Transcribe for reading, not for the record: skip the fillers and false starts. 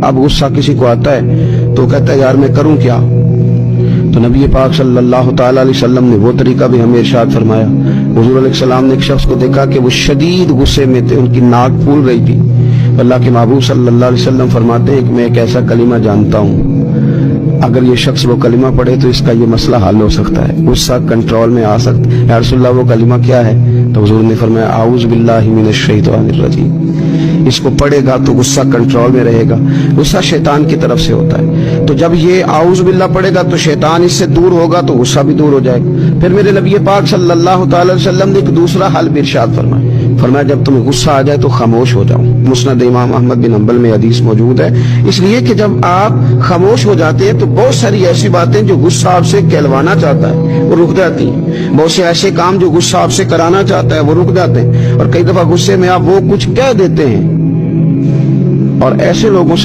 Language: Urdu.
اب غصہ کسی کو آتا ہے تو کہتا ہے یار میں کروں کیا؟ تو نبی پاک صلی اللہ تعالی علیہ وسلم نے وہ طریقہ بھی ہمیں ارشاد فرمایا۔ حضور علیہ السلام نے ایک شخص کو دیکھا کہ وہ شدید غصے میں تھے، ان کی ناک پھول رہی تھی۔ اللہ کے محبوب صلی اللہ علیہ وسلم فرماتے ہیں کہ میں ایک ایسا کلمہ جانتا ہوں، اگر یہ شخص وہ کلمہ پڑھے تو اس کا یہ مسئلہ حل ہو سکتا ہے، غصہ کنٹرول میں آ سکتا ہے۔ یا رسول اللہ وہ کلمہ کیا ہے؟ تو حضور نے فرمایا اعوذ باللہ من الشیطان الرجیم۔ اس کو پڑھے گا تو غصہ کنٹرول میں رہے گا۔ غصہ شیطان کی طرف سے ہوتا ہے، تو جب یہ اعوذ باللہ پڑھے گا تو شیطان اس سے دور ہوگا تو غصہ بھی دور ہو جائے گا۔ پھر میرے نبی پاک صلی اللہ تعالی علیہ وسلم نے ایک دوسرا حل بھی ارشاد فرمایا جب تمہیں غصہ آ جائے تو خاموش ہو جاؤ۔ مسند امام احمد بن حنبل میں حدیث موجود ہے، اس لیے کہ جب آپ خاموش ہو جاتے ہیں تو بہت ساری ایسی باتیں جو غصہ آپ سے کہلوانا چاہتا ہے وہ رک جاتی ہیں، بہت سے ایسے کام جو غصہ آپ سے کرانا چاہتا ہے وہ رک جاتے ہیں، اور کئی دفعہ غصے میں آپ وہ کچھ کہہ دیتے ہیں اور ایسے لوگوں سے